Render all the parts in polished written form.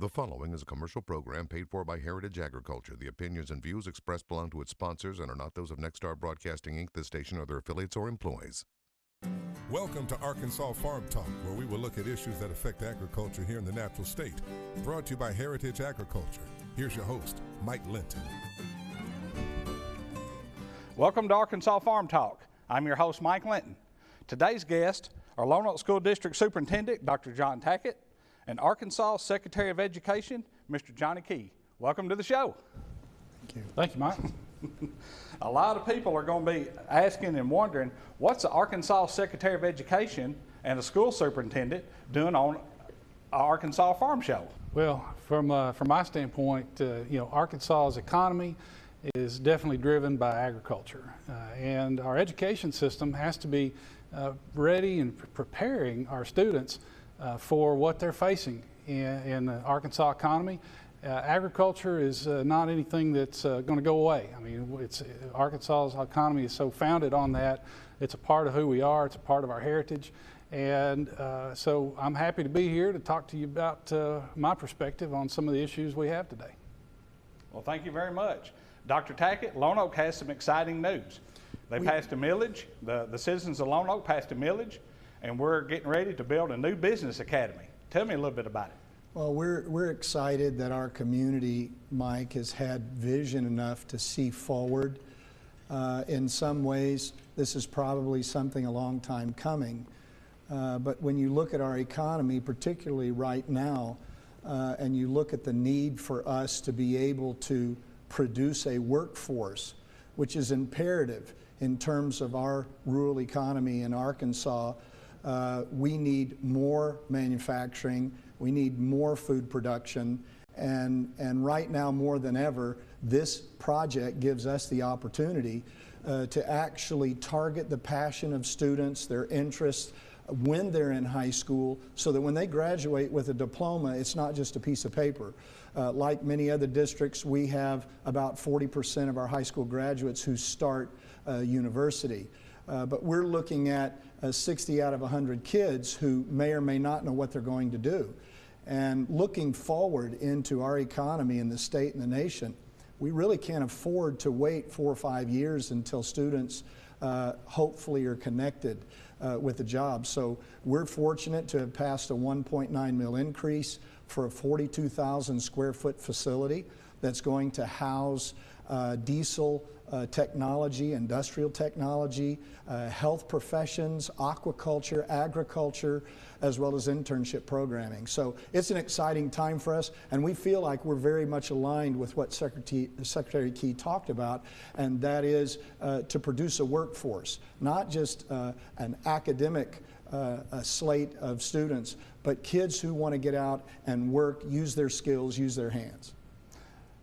The following is a commercial program paid for by Heritage Agriculture. The opinions and views expressed belong to its sponsors and are not those of Nexstar Broadcasting, Inc., this station, or their affiliates or employees. Welcome to Arkansas Farm Talk, where we will look at issues that affect agriculture here in the natural state. Brought to you by Heritage Agriculture. Here's your host, Mike Linton. Welcome to Arkansas Farm Talk. I'm your host, Mike Linton. Today's guests are Lonoke School District Superintendent, Dr. John Tackett, and Arkansas Secretary of Education, Mr. Johnny Key. Welcome to the show. Thank you. Thank you, Mike. A lot of people are going to be asking and wondering, what's the Arkansas Secretary of Education and the school superintendent doing on Arkansas Farm Show? Well, from my standpoint, Arkansas's economy is definitely driven by agriculture, and our education system has to be ready and preparing our students for what they're facing in the Arkansas economy. Agriculture is not anything that's going to go away. I mean, Arkansas's economy is so founded on that. It's a part of who we are. It's a part of our heritage. And so I'm happy to be here to talk to you about my perspective on some of the issues we have today. Well, thank you very much. Dr. Tackett, Lonoke has some exciting news. They passed a millage. The citizens of Lonoke passed a millage, and we're getting ready to build a new business academy. Tell me a little bit about it. Well, we're excited that our community, Mike, has had vision enough to see forward. In some ways, this is probably something a long time coming. But when you look at our economy, particularly right now, and you look at the need for us to be able to produce a workforce, which is imperative in terms of our rural economy in Arkansas, we need more manufacturing, we need more food production, and right now more than ever, this project gives us the opportunity to actually target the passion of students, their interests when they're in high school, so that when they graduate with a diploma, it's not just a piece of paper. Like many other districts, we have about 40% of our high school graduates who start university. But we're looking at 60 out of 100 kids who may or may not know what they're going to do. And looking forward into our economy in the state and the nation, we really can't afford to wait 4 or 5 years until students hopefully are connected with a job. So we're fortunate to have passed a $1.9 million increase for a 42,000 square foot facility that's going to house diesel technology, industrial technology, health professions, aquaculture, agriculture, as well as internship programming. So it's an exciting time for us, and we feel like we're very much aligned with what Secretary Key talked about, and that is to produce a workforce, not just an academic slate of students, but kids who want to get out and work, use their skills, use their hands.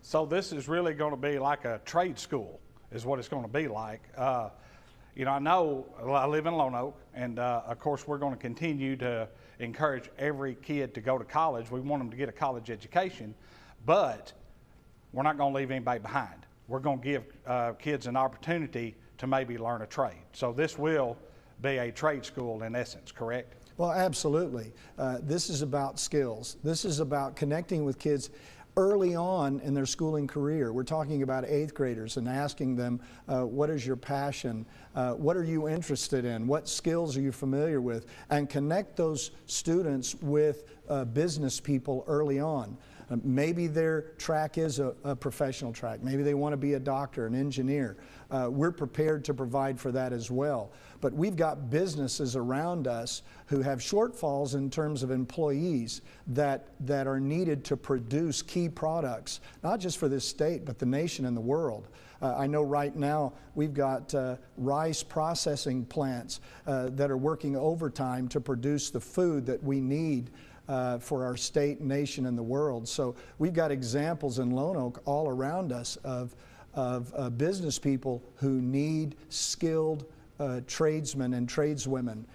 So this is really going to be like a trade school, is what it's going to be like. I know I live in Lonoke, and of course we're going to continue to encourage every kid to go to college. We want them to get a college education, but we're not going to leave anybody behind. We're going to give kids an opportunity to maybe learn a trade. So this will be a trade school in essence, correct? Well, absolutely. This is about skills. This is about connecting with kids early on in their schooling career. We're talking about 8th graders and asking them, what is your passion? What are you interested in? What skills are you familiar with? And connect those students with business people early on. Maybe their track is a professional track. Maybe they want to be a doctor, an engineer. We're prepared to provide for that as well. But we've got businesses around us who have shortfalls in terms of employees that are needed to produce key products, not just for this state, but the nation and the world. I know right now we've got rice processing plants that are working overtime to produce the food that we need for our state, nation, and the world. So we've got examples in Lonoke all around us of business people who need skilled tradesmen and tradeswomen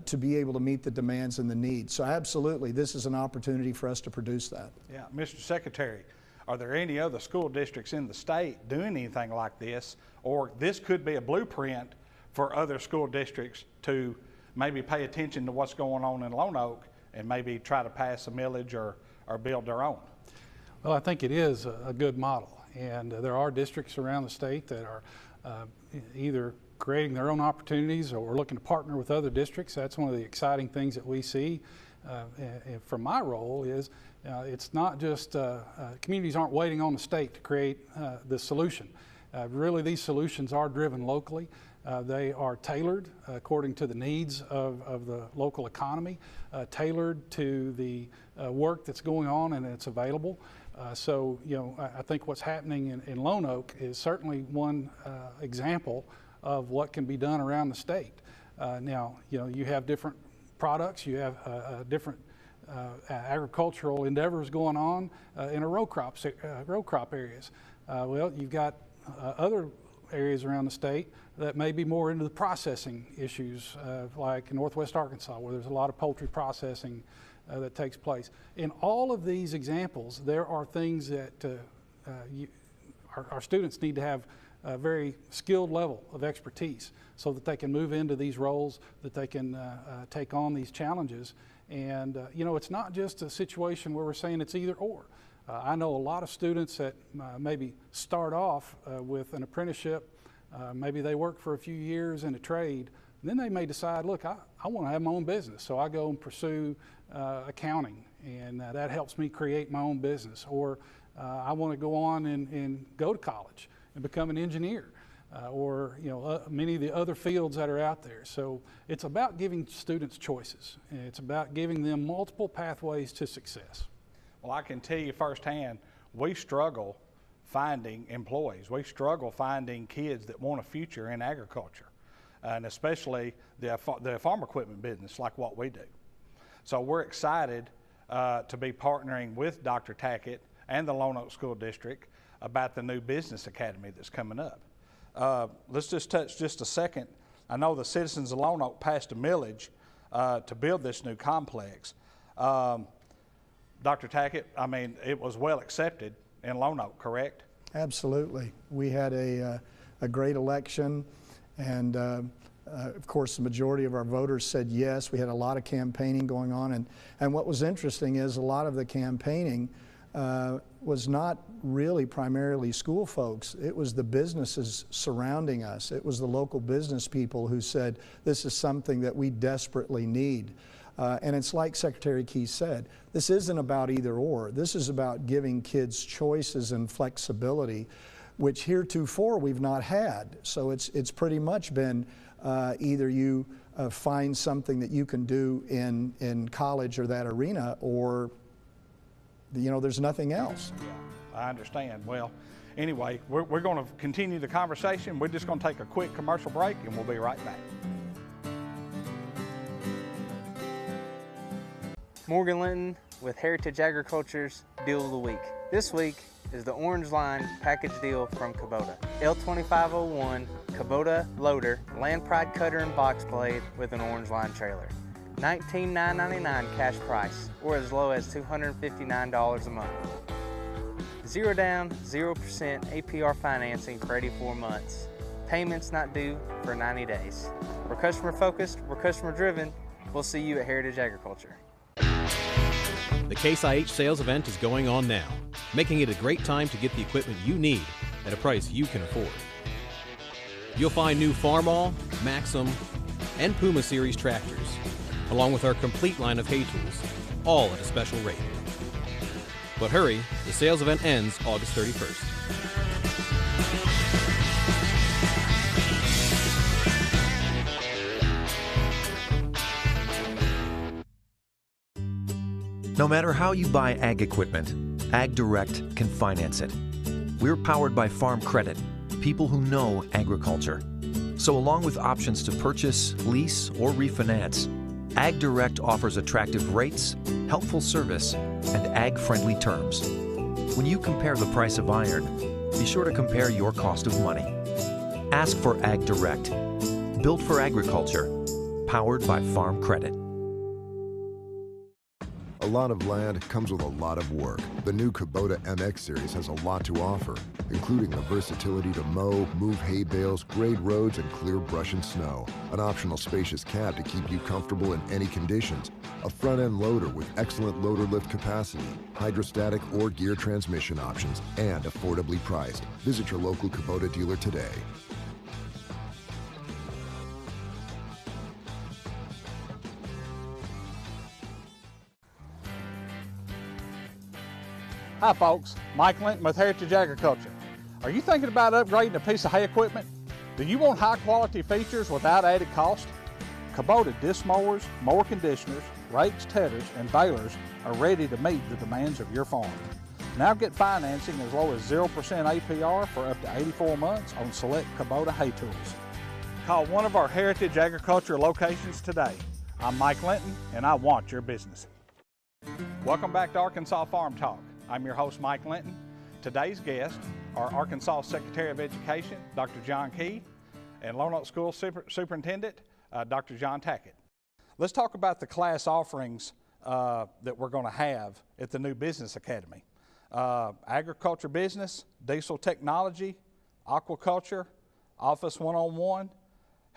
to be able to meet the demands and the needs. So absolutely, this is an opportunity for us to produce that. Yeah, Mr. Secretary, are there any other school districts in the state doing anything like this, or this could be a blueprint for other school districts to maybe pay attention to what's going on in Lonoke and maybe try to pass a millage or or build their own? Well, I think it is a good model, and there are districts around the state that are either creating their own opportunities or looking to partner with other districts. That's one of the exciting things that we see. And from my role is it's not just communities aren't waiting on the state to create the solution. Really, these solutions are driven locally. They are tailored according to the needs of the local economy, tailored to the work that's going on and it's available. So, you know, I think what's happening in Lonoke is certainly one example of what can be done around the state. Now, you know, you have different products, you have different agricultural endeavors going on in a row crop areas. Well, you've got other areas around the state that may be more into the processing issues, like in Northwest Arkansas, where there's a lot of poultry processing that takes place. In all of these examples, there are things that our students need to have a very skilled level of expertise so that they can move into these roles, that they can take on these challenges. And you know, it's not just a situation where we're saying it's either or. I know a lot of students that maybe start off with an apprenticeship, maybe they work for a few years in a trade, and then they may decide, look, I want to have my own business, so I go and pursue accounting, and that helps me create my own business. Or I want to go on and go to college and become an engineer, or you know, many of the other fields that are out there. So it's about giving students choices, and it's about giving them multiple pathways to success. Well, I can tell you firsthand, we struggle finding employees. We struggle finding kids that want a future in agriculture, and especially the farm equipment business like what we do. So we're excited to be partnering with Dr. Tackett and the Lonoke School District about the new business academy that's coming up. Let's just touch just a second. I know the citizens of Lonoke passed a millage to build this new complex. Dr. Tackett, I mean, it was well accepted in Lonoke, correct? Absolutely. We had a great election, and of course the majority of our voters said yes. We had a lot of campaigning going on, and what was interesting is a lot of the campaigning was not really primarily school folks. It was the businesses surrounding us. It was the local business people who said, this is something that we desperately need. And it's like Secretary Key said, this isn't about either or. This is about giving kids choices and flexibility, which heretofore we've not had. So it's pretty much been either you find something that you can do in college or that arena, or you know, there's nothing else. Yeah, I understand. Well, anyway, we're going to continue the conversation. We're just going to take a quick commercial break, and we'll be right back. Morgan Linton with Heritage Agriculture's Deal of the Week. This week is the Orange Line package deal from Kubota. L2501 Kubota loader, land pride cutter and box blade with an Orange Line trailer. $19,999 cash price, or as low as $259 a month. 0 down, 0% APR financing for 84 months. Payments not due for 90 days. We're customer focused, we're customer driven. We'll see you at Heritage Agriculture. The Case IH sales event is going on now, making it a great time to get the equipment you need at a price you can afford. You'll find new Farmall, Maxim, and Puma Series tractors, along with our complete line of hay tools, all at a special rate. But hurry, the sales event ends August 31st. No matter how you buy ag equipment, Ag Direct can finance it. We're powered by Farm Credit, people who know agriculture. So along with options to purchase, lease, or refinance, Ag Direct offers attractive rates, helpful service, and ag-friendly terms. When you compare the price of iron, be sure to compare your cost of money. Ask for Ag Direct, built for agriculture, powered by Farm Credit. lot of land comes with a lot of work. The new Kubota Mx Series has a lot to offer, including the versatility to mow, move hay bales, grade roads, and clear brush and snow. An optional spacious cab to keep you comfortable in any conditions. A front-end loader with excellent loader lift capacity, hydrostatic or gear transmission options, and affordably priced. Visit your local Kubota dealer today. Hi folks, Mike Linton with Heritage Agriculture. Are you thinking about upgrading a piece of hay equipment? Do you want high quality features without added cost? Kubota disc mowers, mower conditioners, rakes, tedders, and balers are ready to meet the demands of your farm. Now get financing as low as 0% APR for up to 84 months on select Kubota hay tools. Call one of our Heritage Agriculture locations today. I'm Mike Linton and I want your business. Welcome back to Arkansas Farm Talk. I'm your host, Mike Linton. Today's guests are Arkansas Secretary of Education, Dr. John Key, and Lonoke School Superintendent, Dr. John Tackett. Let's talk about the class offerings that we're going to have at the new Business Academy. Agriculture business, diesel technology, aquaculture, office one-on-one,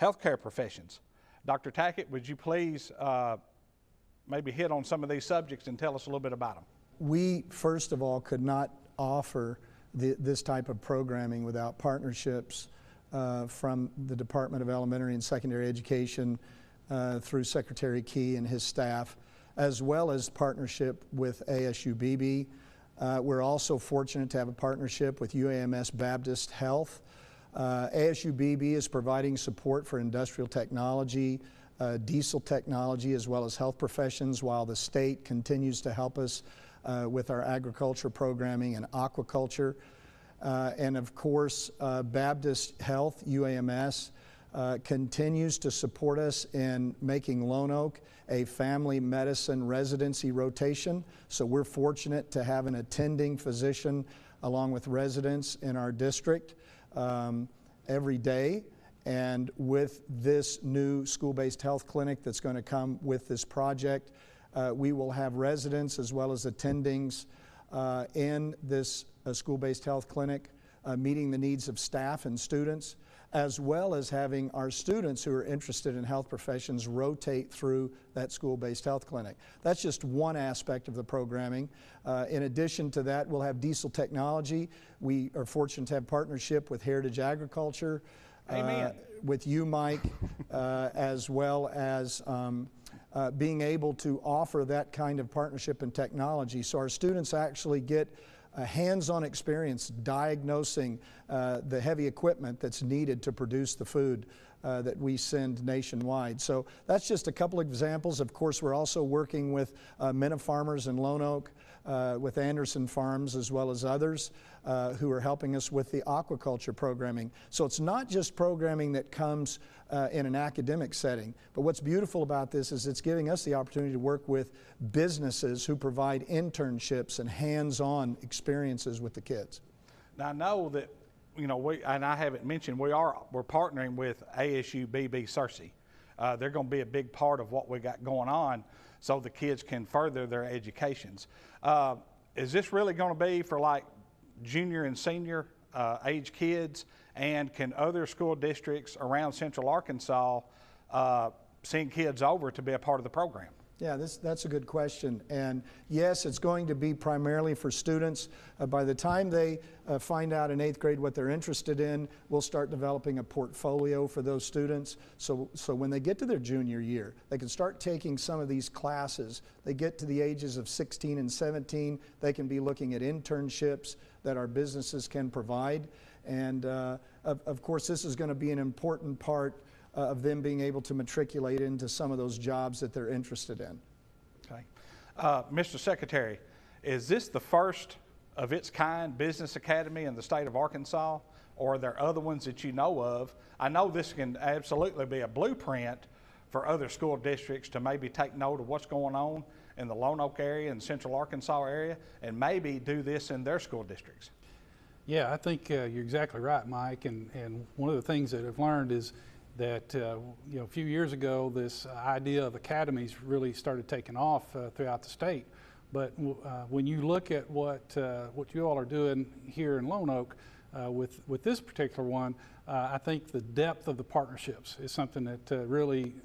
healthcare professions. Dr. Tackett, would you please maybe hit on some of these subjects and tell us a little bit about them? We, first of all, could not offer this type of programming without partnerships from the Department of Elementary and Secondary Education through Secretary Key and his staff, as well as partnership with ASUBB. We're also fortunate to have a partnership with UAMS Baptist Health. ASUBB is providing support for industrial technology, diesel technology, as well as health professions, while the state continues to help us with our agriculture programming and aquaculture. And of course, Baptist Health, UAMS, continues to support us in making Lonoke a family medicine residency rotation. So we're fortunate to have an attending physician along with residents in our district every day. And with this new school-based health clinic that's going to come with this project, we will have residents as well as attendings in this school-based health clinic, meeting the needs of staff and students, as well as having our students who are interested in health professions rotate through that school-based health clinic. That's just one aspect of the programming. In addition to that, we'll have diesel technology. We are fortunate to have partnership with Heritage Agriculture, with you, Mike, as well as being able to offer that kind of partnership and technology. So our students actually get a hands-on experience diagnosing the heavy equipment that's needed to produce the food that we send nationwide. So that's just a couple examples. Of course, we're also working with Minna Farmers in Lonoke, with Anderson Farms, as well as others who are helping us with the aquaculture programming. So it's not just programming that comes in an academic setting, but what's beautiful about this is it's giving us the opportunity to work with businesses who provide internships and hands-on experiences with the kids. Now I know that, you know, and I haven't mentioned, we're partnering with ASUBB Searcy. They're going to be a big part of what we got going on so the kids can further their educations. Is this really going to be for like junior and senior age kids, and can other school districts around Central Arkansas send kids over to be a part of the program? Yeah, that's a good question. And yes, it's going to be primarily for students. By the time they find out in 8th grade what they're interested in, we'll start developing a portfolio for those students. So when they get to their junior year, they can start taking some of these classes. They get to the ages of 16 and 17, they can be looking at internships that our businesses can provide. And of course, this is going to be an important part of them being able to matriculate into some of those jobs that they're interested in. Okay. Mr. Secretary, is this the first of its kind business academy in the state of Arkansas, or are there other ones that you know of? I know this can absolutely be a blueprint for other school districts to maybe take note of what's going on in the Lonoke area and Central Arkansas area, and maybe do this in their school districts. Yeah, I think you're exactly right, Mike. And one of the things that I've learned is that you know, a few years ago, this idea of academies really started taking off throughout the state. But when you look at what you all are doing here in Lonoke with this particular one, I think the depth of the partnerships is something that really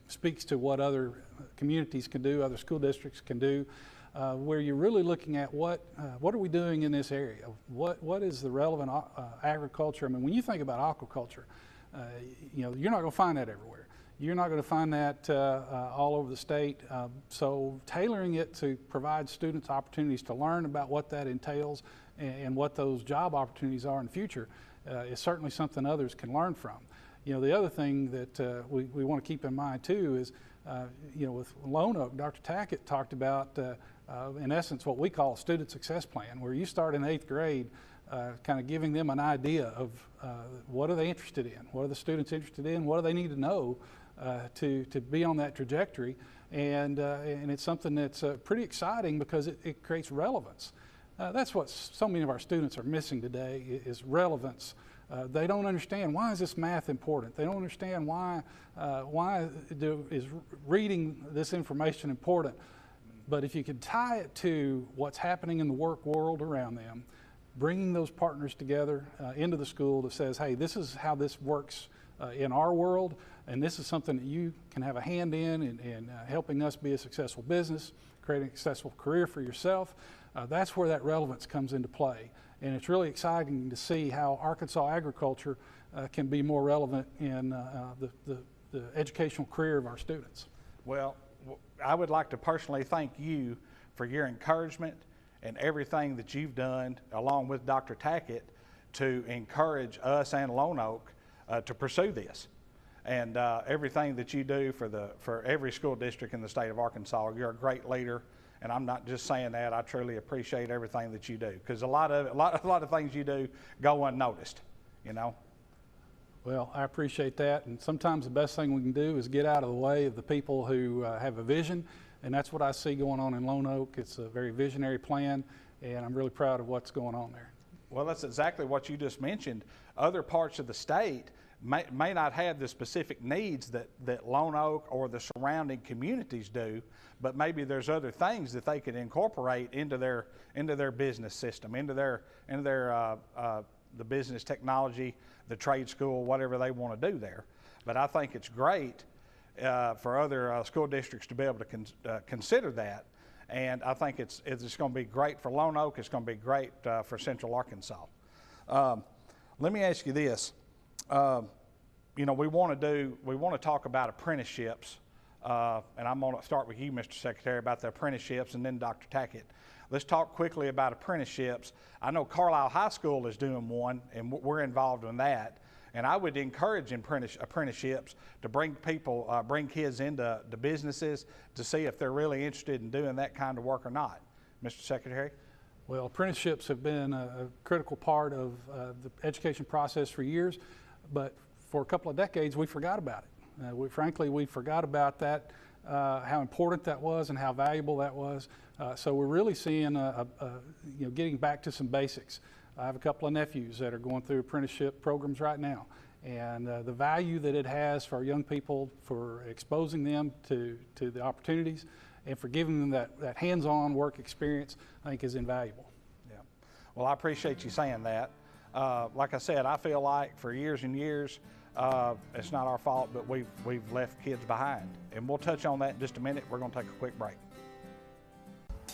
speaks to what other communities can do, other school districts can do, where you're really looking at what are we doing in this area? What is the relevant agriculture? I mean, when you think about aquaculture, you're not going to find that everywhere. You're not going to find that all over the state. So tailoring it to provide students opportunities to learn about what that entails and what those job opportunities are in the future is certainly something others can learn from. The other thing that we want to keep in mind too is, with Lonoke, Dr. Tackett talked about, in essence, what we call a student success plan, where you start in 8th grade kind of giving them an idea of what are they interested in, what are the students interested in, what do they need to know to be on that trajectory, and it's something that's pretty exciting because it creates relevance. That's what so many of our students are missing today is relevance. They don't understand, why is this math important? They don't understand why is reading this information important. But if you could tie it to what's happening in the work world around them, bringing those partners together into the school that says, hey, this is how this works in our world, and this is something that you can have a hand in helping us be a successful business, creating a successful career for yourself. That's where that relevance comes into play. And it's really exciting to see how Arkansas agriculture can be more relevant in the educational career of our students. Well, I would like to personally thank you for your encouragement and everything that you've done, along with Dr. Tackett, to encourage us and Lonoke to pursue this. And everything that you do for every school district in the state of Arkansas. You're a great leader, and I'm not just saying that. I truly appreciate everything that you do, because a lot of things you do go unnoticed, Well, I appreciate that, and sometimes the best thing we can do is get out of the way of the people who have a vision, and that's what I see going on in Lonoke. It's a very visionary plan, and I'm really proud of what's going on there. Well, that's exactly what you just mentioned. Other parts of the state may not have the specific needs that Lonoke or the surrounding communities do, but maybe there's other things that they could incorporate into their business system, into the business technology, the trade school, whatever they want to do there. But I think it's great for other school districts to be able to consider that, and I think it's going to be great for Lonoke. It's going to be great for Central Arkansas. Let me ask you this. We want to talk about apprenticeships, and I'm going to start with you, Mr. Secretary, about the apprenticeships, and then Dr. Tackett. Let's talk quickly about apprenticeships. I know Carlisle High School is doing one, and we're involved in that. And I would encourage apprenticeships to bring kids into the businesses to see if they're really interested in doing that kind of work or not. Mr. Secretary? Well, apprenticeships have been a critical part of the education process for years, but for a couple of decades we forgot about it. Frankly, we forgot about that, how important that was and how valuable that was. So we're really seeing getting back to some basics. I have a couple of nephews that are going through apprenticeship programs right now, and the value that it has for our young people, for exposing them to the opportunities and for giving them that hands-on work experience, I think is invaluable. Yeah. Well, I appreciate you saying that. Like I said, I feel like for years and years, it's not our fault, but we've left kids behind. And we'll touch on that in just a minute. We're going to take a quick break.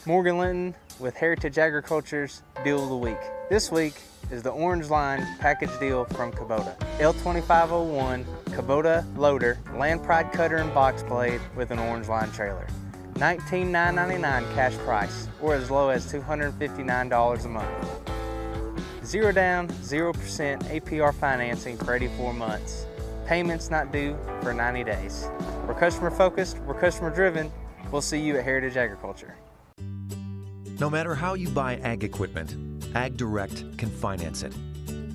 Morgan Linton with Heritage Agriculture's Deal of the Week. This week is the Orange Line package deal from Kubota. L2501 Kubota loader, land pride cutter and box blade with an Orange Line trailer. $19,999 cash price, or as low as $259 a month. 0 down, 0% APR financing for 84 months. Payments not due for 90 days. We're customer focused, we're customer driven. We'll see you at Heritage Agriculture. No matter how you buy ag equipment, AgDirect can finance it.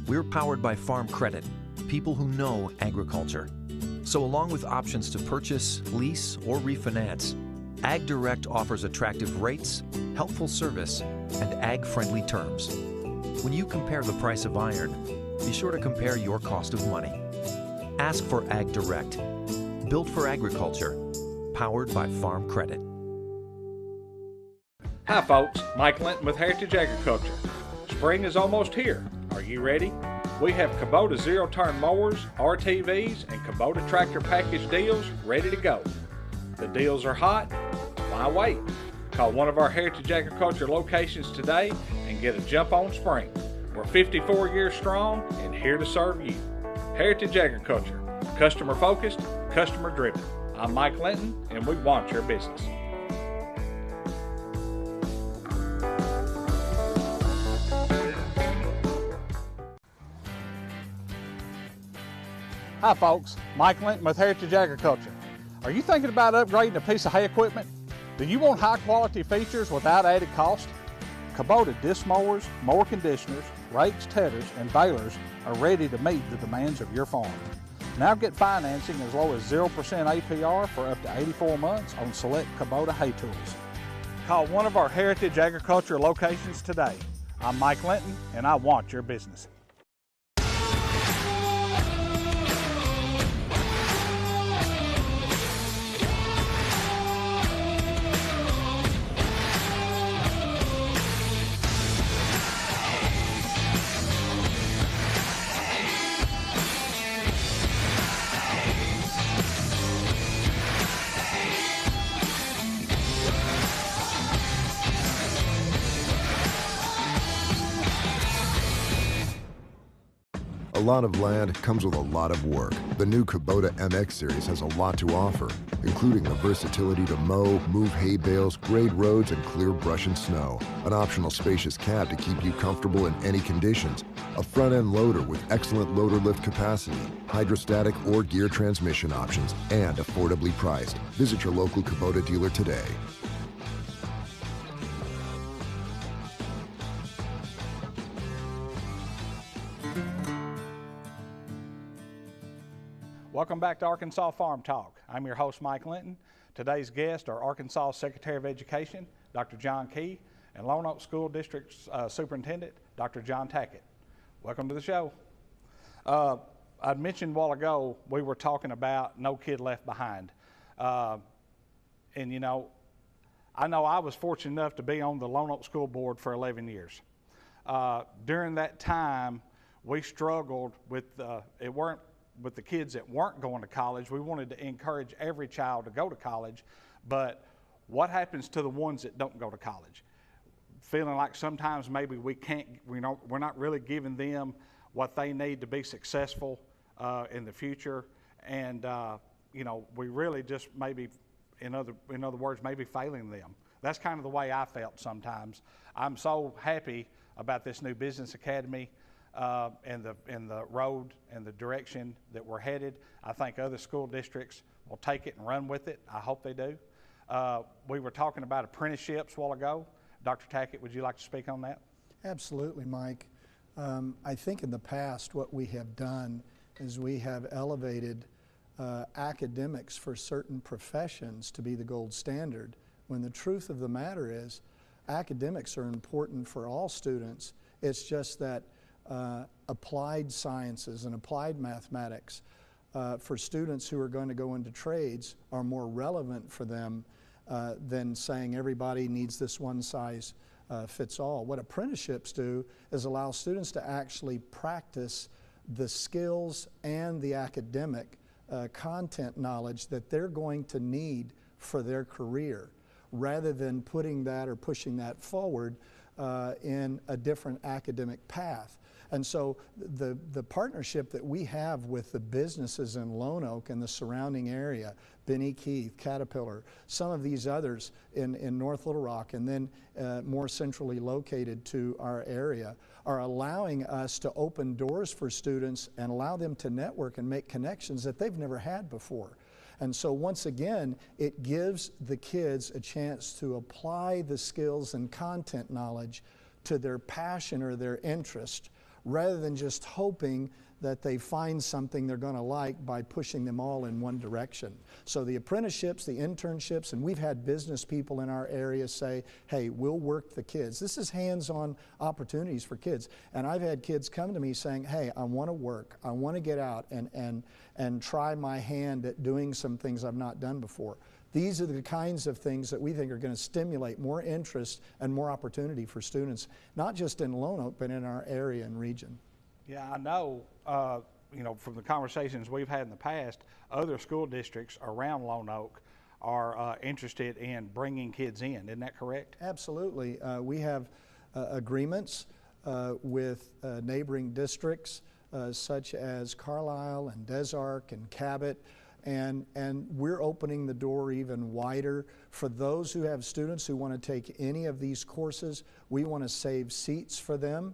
We're powered by Farm Credit, people who know agriculture. So along with options to purchase, lease, or refinance, AgDirect offers attractive rates, helpful service, and ag-friendly terms. When you compare the price of iron, be sure to compare your cost of money. Ask for AgDirect, built for agriculture, powered by Farm Credit. Hi folks, Mike Linton with Heritage Agriculture. Spring is almost here. Are you ready? We have Kubota zero-turn mowers, RTVs, and Kubota tractor package deals ready to go. The deals are hot. Why wait? Call one of our Heritage Agriculture locations today and get a jump on spring. We're 54 years strong and here to serve you. Heritage Agriculture, customer focused, customer driven. I'm Mike Linton and we want your business. Hi folks, Mike Linton with Heritage Agriculture. Are you thinking about upgrading a piece of hay equipment? Do you want high quality features without added cost? Kubota disc mowers, mower conditioners, rakes, tedders, and balers are ready to meet the demands of your farm. Now get financing as low as 0% APR for up to 84 months on select Kubota hay tools. Call one of our Heritage Agriculture locations today. I'm Mike Linton and I want your business. A lot of land comes with a lot of work. The new Kubota Mx Series has a lot to offer, including the versatility to mow, move hay bales, grade roads, and clear brush and snow. An optional spacious cab to keep you comfortable in any conditions. A front-end loader with excellent loader lift capacity, hydrostatic or gear transmission options, and affordably priced. Visit your local Kubota dealer today. Welcome back to Arkansas Farm Talk. I'm your host, Mike Linton. Today's guests are Arkansas Secretary of Education, Dr. John Key, and Lonoke School District Superintendent, Dr. John Tackett. Welcome to the show. I mentioned a while ago, we were talking about no kid left behind. And you know I was fortunate enough to be on the Lonoke School Board for 11 years. During that time, we struggled with, with the kids that weren't going to college. We wanted to encourage every child to go to college, but what happens to the ones that don't go to college? Feeling like sometimes maybe we're not really giving them what they need to be successful in the future, and we really just maybe, in other words, maybe failing them. That's kind of the way I felt sometimes. I'm so happy about this new business academy. And the road and the direction that we're headed. I think other school districts will take it and run with it. I hope they do. We were talking about apprenticeships a while ago. Dr. Tackett, would you like to speak on that? Absolutely, Mike. I think in the past what we have done is we have elevated academics for certain professions to be the gold standard, when the truth of the matter is academics are important for all students. It's just that applied sciences and applied mathematics for students who are going to go into trades are more relevant for them than saying everybody needs this one size fits all. What apprenticeships do is allow students to actually practice the skills and the academic content knowledge that they're going to need for their career, rather than putting that or pushing that forward in a different academic path. And so the partnership that we have with the businesses in Lonoke and the surrounding area, Benny Keith, Caterpillar, some of these others in North Little Rock, and then more centrally located to our area, are allowing us to open doors for students and allow them to network and make connections that they've never had before. And so once again, it gives the kids a chance to apply the skills and content knowledge to their passion or their interest, rather than just hoping that they find something they're going to like by pushing them all in one direction. So the apprenticeships, the internships, and we've had business people in our area say, hey, we'll work the kids. This is hands-on opportunities for kids. And I've had kids come to me saying, hey, I want to work. I want to get out and try my hand at doing some things I've not done before. These are the kinds of things that we think are going to stimulate more interest and more opportunity for students, not just in Lonoke, but in our area and region. Yeah, I know, you know, from the conversations we've had in the past, other school districts around Lonoke are interested in bringing kids in. Isn't that correct? Absolutely. We have agreements with neighboring districts such as Carlisle and Des Arc and Cabot, and we're opening the door even wider for those who have students who want to take any of these courses. We want to save seats for them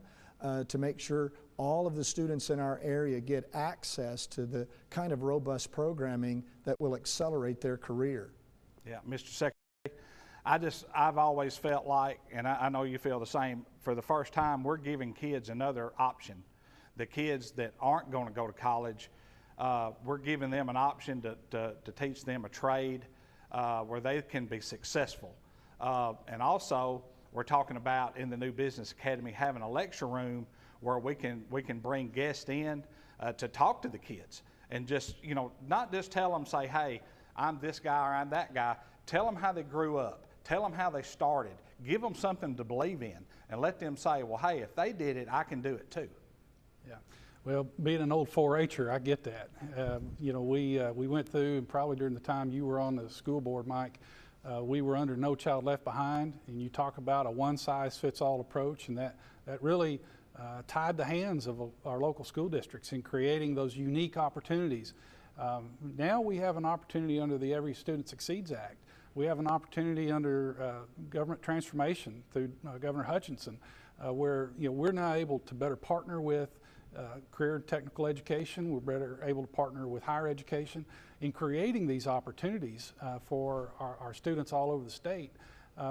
to make sure all of the students in our area get access to the kind of robust programming that will accelerate their career. Yeah, Mr. Secretary, I've always felt like, and I know you feel the same, for the first time we're giving kids another option. The kids that aren't going to go to college, we're giving them an option to teach them a trade where they can be successful. And also, we're talking about in the new Business Academy having a lecture room where we can bring guests in to talk to the kids and just, you know, not just tell them, say, hey, I'm this guy or I'm that guy. Tell them how they grew up. Tell them how they started. Give them something to believe in and let them say, well, hey, if they did it, I can do it too. Yeah. Well, being an old 4-H'er, I get that. You know, we went through, and probably during the time you were on the school board, Mike, we were under No Child Left Behind, and you talk about a one-size-fits-all approach, and that really tied the hands of our local school districts in creating those unique opportunities. Now we have an opportunity under the Every Student Succeeds Act. We have an opportunity under government transformation through Governor Hutchinson, where, you know, we're now able to better partner with career and technical education. We're better able to partner with higher education in creating these opportunities for our students all over the state,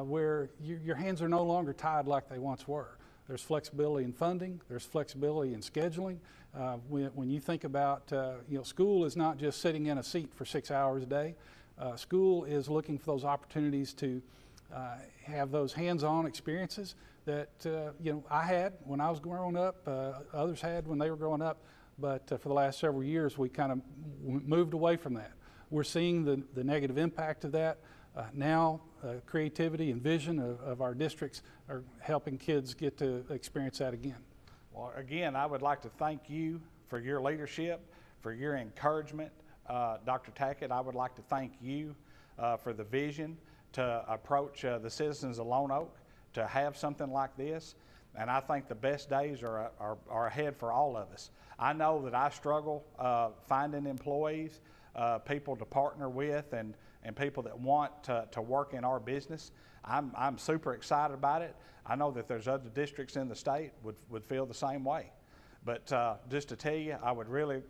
where your hands are no longer tied like they once were. There's flexibility in funding, there's flexibility in scheduling. When you think about, you know, school is not just sitting in a seat for 6 hours a day. School is looking for those opportunities to have those hands-on experiences that, you know, I had when I was growing up, others had when they were growing up, but for the last several years we kind of moved away from that. We're seeing the negative impact of that. Now creativity and vision of our districts are helping kids get to experience that again. Well, again, I would like to thank you for your leadership, for your encouragement. Dr. Tackett, I would like to thank you for the vision to approach the citizens of Lonoke to have something like this. And I think the best days are ahead for all of us. I know that I struggle finding employees, people to partner with, and people that want to work in our business. I'm super excited about it. I know that there's other districts in the state would feel the same way. But just to tell you, I would really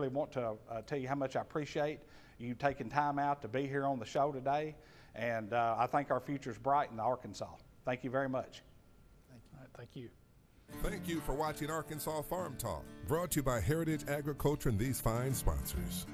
want to tell you how much I appreciate you taking time out to be here on the show today. And I think our future's bright in Arkansas. Thank you very much. Thank you. Thank you for watching Arkansas Farm Talk, brought to you by Heritage Agriculture and these fine sponsors.